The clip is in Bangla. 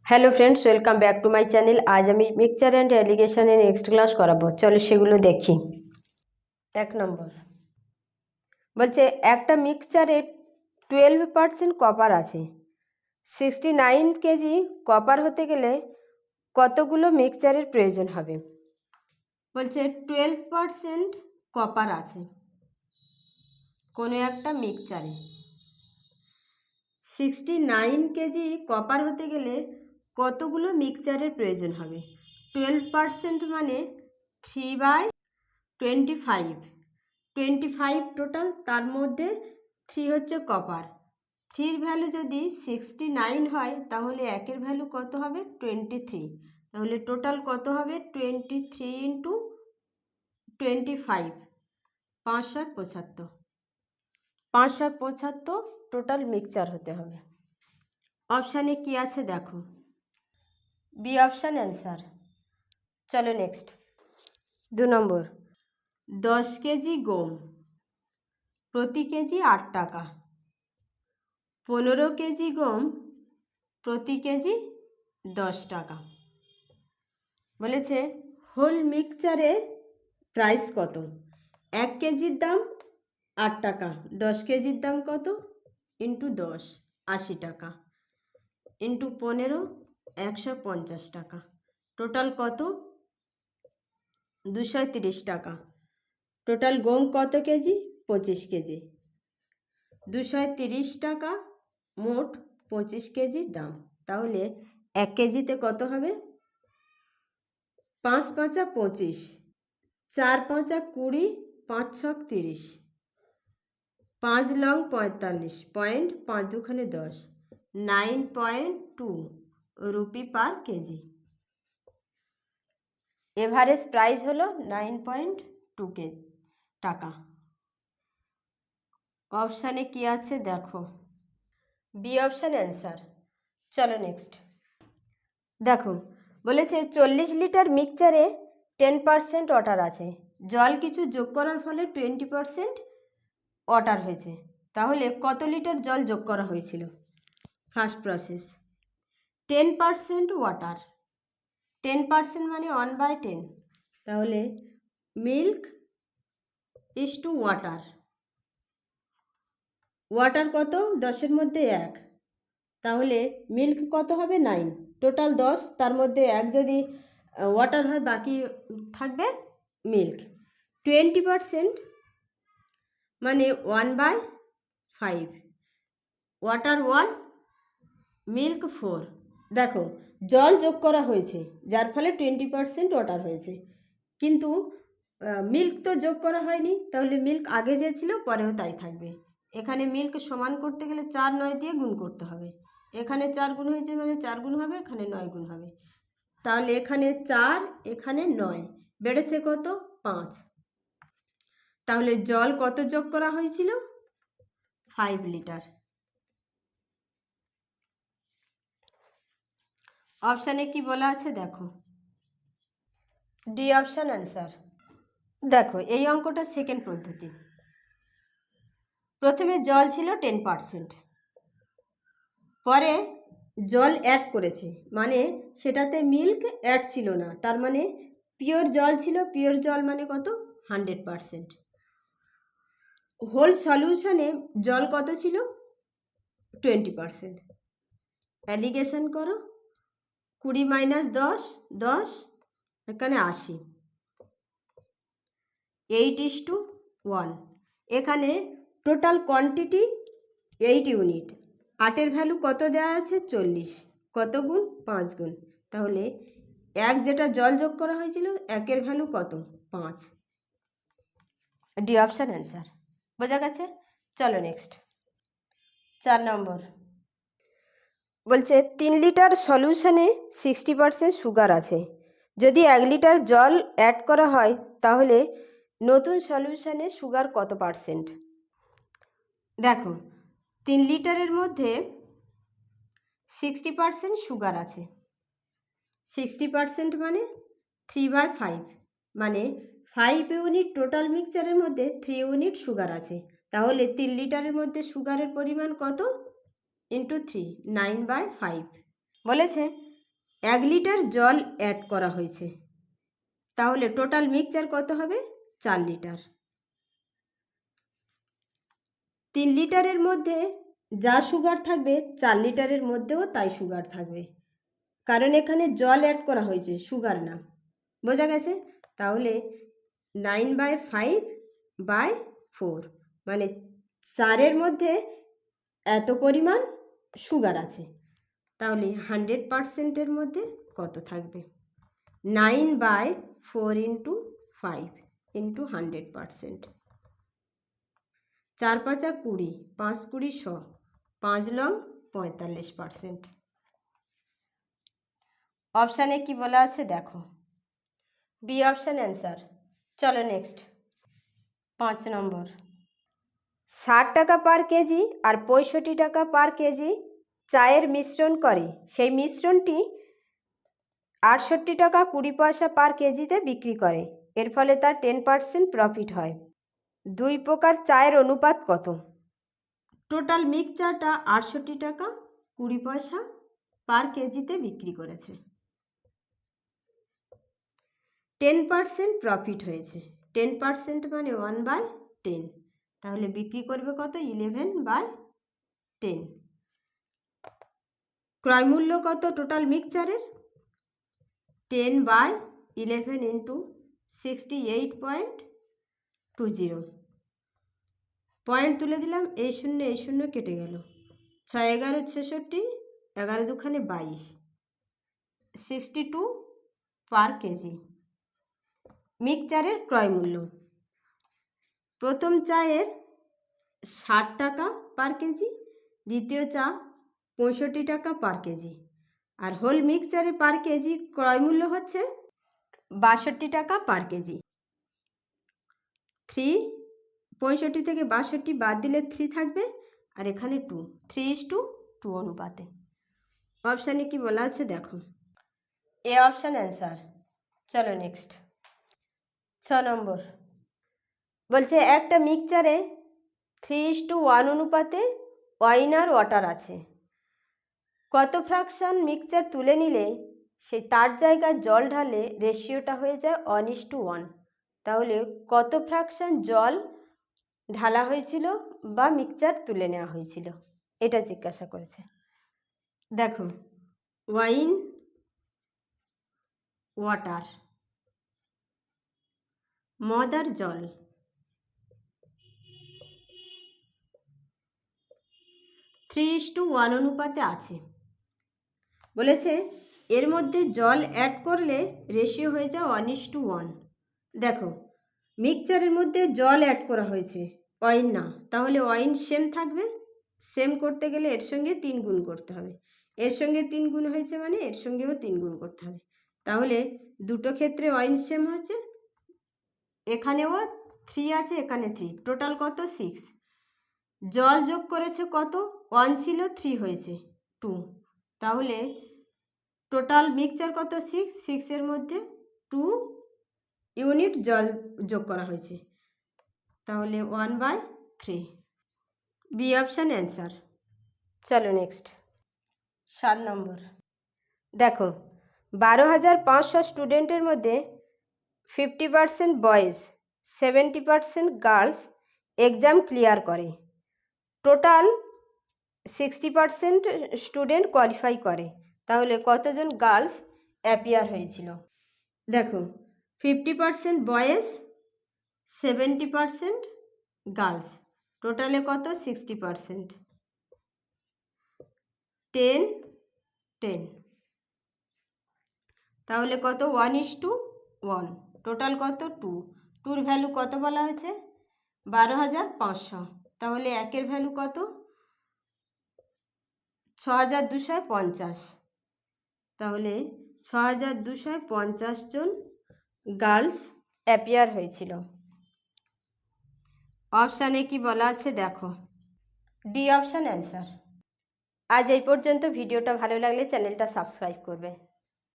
Hello friends, welcome back to my channel. আজ আমি মিক্সচার অ্যান্ড অ্যালিগেশনের নেক্সট ক্লাস করাবো। চলো সেগুলো দেখি। 1 নম্বর বলছে একটা মিক্সচারে 12% কপার আছে। 69 কেজি কপার হতে গেলে কতগুলো মিক্সচারের প্রয়োজন হবে? বলছে 12% কপার আছে কোনো একটা মিক্সচারে। 69 কেজি কপার হতে গেলে কতগুলো মিক্সচারের প্রয়োজন হবে? 12% মানে 3/25, 25 টোটাল, তার মধ্যে 3 হচ্ছে কপার। 3-র ভ্যালু যদি 69 হয় তাহলে একের ভ্যালু কত হবে? 23। তাহলে টোটাল কত হবে? 23 ইন্টু 25, 575। 575 টোটাল মিক্সচার হতে হবে। অপশানে কি আছে দেখো, বি অপশান অ্যান্সার। চলো নেক্সট। 2 নম্বর, 10 কেজি গম প্রতি কেজি 8 টাকা। 15 কেজি গম প্রতি কেজি 10 টাকা। বলেছে হোল মিক্সচারে প্রাইস কত? 1 কেজির দাম 8 টাকা, 10 কেজির দাম কত? ইন্টু 10, 80 টাকা, ইন্টু 15, 150 টাকা। টোটাল কত? 230 টাকা। টোটাল গম কত কেজি? 25 কেজি। 230 টাকা মোট 25 কেজির দাম। তাহলে 1 কেজিতে কত হবে? 5 পাঁচা 25, 4 পাঁচা 20, 5 ছক 30, 5 লং 45, পয়েন্ট 5 দুখানে 10, 9.2 রুপি পার কেজি। এভারেজ প্রাইস হলো 9.2 টাকা। অপশানে কি আছে দেখো, বি অপশান অ্যান্সার। চলো নেক্সট। দেখো বলেছে 40 লিটার মিক্সচারে 10% ওয়াটার আছে। জল কিছু যোগ করার ফলে 20% ওয়াটার হয়েছে। তাহলে কত লিটার জল যোগ করা হয়েছিল? ফার্স্ট প্রসেস, 10% ওয়াটার, 10% মানে 1/10। তাহলে milk is to water. Water কত? 10-এর মধ্যে 1, তাহলে মিল্ক কত হবে? 9। টোটাল 10, তার মধ্যে 1 যদি ওয়াটার হয় বাকি থাকবে মিল্ক। 20% মানে 1/5। Water 1, milk 4। দেখো জল যোগ করা হয়েছে যার ফলে 20% ওয়াটার হয়েছে, কিন্তু মিল্ক তো যোগ করা হয়নি। তাহলে মিল্ক আগে যে ছিল পরেও তাই থাকবে। এখানে মিল্ক সমান করতে গেলে 4 9 দিয়ে গুণ করতে হবে। এখানে 4 গুণ হয়েছে মানে 4 গুণ হবে, এখানে 9 গুণ হবে। তাহলে এখানে 4, এখানে 9, বেড়েছে কত? 5। তাহলে জল কত যোগ করা হয়েছিল? 5 লিটার। অপশানে কি বলা আছে দেখো, ডি অপশান অ্যান্সার। দেখো এই অঙ্কটা সেকেন্ড পদ্ধতি। প্রথমে জল ছিল 10%, পরে জল অ্যাড করেছে, মানে সেটাতে মিল্ক অ্যাড ছিল না, তার মানে পিওর জল ছিল। পিওর জল মানে কত? 100%। হোল সলিউশনে জল কত ছিল? 20%। অ্যালিগেশন করো, 20 - 10, 10, এখানে 80, 8:1। এখানে টোটাল কোয়ান্টিটি 8 ইউনিট। 8-এর ভ্যালু কত দেওয়া আছে? 40। কত গুণ? 5 গুণ। তাহলে 1 যেটা জল যোগ করা হয়েছিল, 1-এর ভ্যালু কত? 5। D option answer. বোঝা গেছে? চলো নেক্সট। 4 নম্বর বলছে 3 লিটার সলিউশনে 60% সুগার আছে। যদি 1 লিটার জল অ্যাড করা হয় তাহলে নতুন সলিউশনে সুগার কত পার্সেন্ট? দেখো 3 লিটারের মধ্যে 60% সুগার আছে। 60% মানে 3/5, মানে 5 ইউনিট টোটাল মিক্সচারের মধ্যে 3 ইউনিট সুগার আছে। তাহলে 3 লিটারের মধ্যে সুগারের পরিমাণ কত? ইন্টু 3, 9/5। বলেছে 1 লিটার জল অ্যাড করা হয়েছে, তাহলে টোটাল মিক্সচার কত হবে? 4 লিটার। 3 লিটারের মধ্যে যা সুগার থাকবে 4 লিটারের মধ্যেও তাই সুগার থাকবে, কারণ এখানে জল অ্যাড করা হয়েছে, সুগার না। বোঝা গেছে? তাহলে 9/5/4 মানে 4-এর মধ্যে এত পরিমাণ সুগার আছে, তাহলে 100%-এর মধ্যে কত থাকবে? 9/4 × 5 × 100%। 4 × 5 = 20, 5 × 20 = 100, 5 লং 45%। অপশানে কি বলা আছে দেখো, বি অপশান অ্যান্সার। চলো নেক্সট 5 নম্বর। 60 টাকা পার কেজি আর 65 টাকা পার কেজি চায়ের মিশ্রণ করে, সেই মিশ্রণটি 68 টাকা 20 পয়সা পার কেজিতে বিক্রি করে, এর ফলে তার 10% প্রফিট হয়। 2 প্রকার চায়ের অনুপাত কত? টোটাল মিক্সচারটা 68 টাকা 20 পয়সা পার কেজিতে বিক্রি করেছে, 10% প্রফিট হয়েছে। 10% মানে 1/10, তাহলে বিক্রি করবে কত? 11/10। ক্রয় মূল্য কত টোটাল মিক্সচারের? 10/11 × 68.20। পয়েন্ট তুলে দিলাম, এই শূন্য কেটে গেল, 6 11 66, 11 দুখানে 22, 62 পার কেজি। মিক্সচারের ক্রয় মূল্য, প্রথম চায়ের 60 টাকা পার কেজি, দ্বিতীয় চা 65 টাকা পার কেজি, আর হোল মিক্সচারের পার কেজি ক্রয় মূল্য হচ্ছে 62 টাকা পার কেজি। 65 থেকে 62 বাদ দিলে 3 থাকবে, আর এখানে 2, 3:2 অনুপাতে। অপশানে কি বলা আছে দেখো, এ অপশান অ্যান্সার। চলো নেক্সট 6 নম্বর। বলছে একটা মিক্সচারে 3:1 অনুপাতে ওয়াইন আর ওয়াটার আছে, কত ফ্র্যাকশন মিক্সচার তুলে নিলে সেই তার জায়গায় জল ঢালে রেশিওটা হয়ে যায় 1:1, তাহলে কত ফ্র্যাকশন জল ঢালা হয়েছিল বা মিক্সচার তুলে নেওয়া হয়েছিল, এটা জিজ্ঞাসা করেছে। দেখো, ওয়াইন, ওয়াটার, মদ আর জল, 3:1 অনুপাতে আছে। বলেছে এর মধ্যে জল অ্যাড করলে রেশিও হয়ে যায় 1:1। দেখো, মিক্সচারের মধ্যে জল অ্যাড করা হয়েছে, ওয়াইন না, তাহলে ওয়াইন সেম থাকবে। সেম করতে গেলে এর সঙ্গে 3 গুণ করতে হবে, এর সঙ্গে 3 গুণ হয়েছে মানে এর সঙ্গেও 3 গুণ করতে হবে, তাহলে দুটো ক্ষেত্রে ওয়াইন সেম হচ্ছে। এখানেও 3 আছে, এখানে 3, টোটাল কত? 6। জল যোগ করেছে কত? 1 ছিল, 3 হয়েছে 2, তাহলে টোটাল মিক্সচার কত? 6, 6-এর মধ্যে 2 ইউনিট জল যোগ করা হয়েছে, তাহলে 1/3। B option answer. চলো নেক্সট 7 নম্বর। দেখো, 12,500 স্টুডেন্টের মধ্যে 50% বয়েজ, 70% গার্লস এক্সাম ক্লিয়ার করে, টোটাল 60% স্টুডেন্ট কোয়ালিফাই করে, তাহলে কতজন গার্লস অ্যাপিয়ার হয়েছিল? দেখো, 50% বয়েজ, 70% গার্লস, টোটালে কত? 60%, 10 10, তাহলে কত? 1:1, টোটাল কত? 2, 2-র ভ্যালু কত বলা হয়েছে? 12,500, তাহলে 1-এর ভ্যালু কত? 6,250, তাহলে 6,250 জন গার্লস অ্যাপিয়ার হয়েছিল। অপশানে কি বলা আছে দেখো, ডি অপশান অ্যান্সার। আজ এই পর্যন্ত। ভিডিওটা ভালো লাগলে চ্যানেলটা সাবস্ক্রাইব করবে।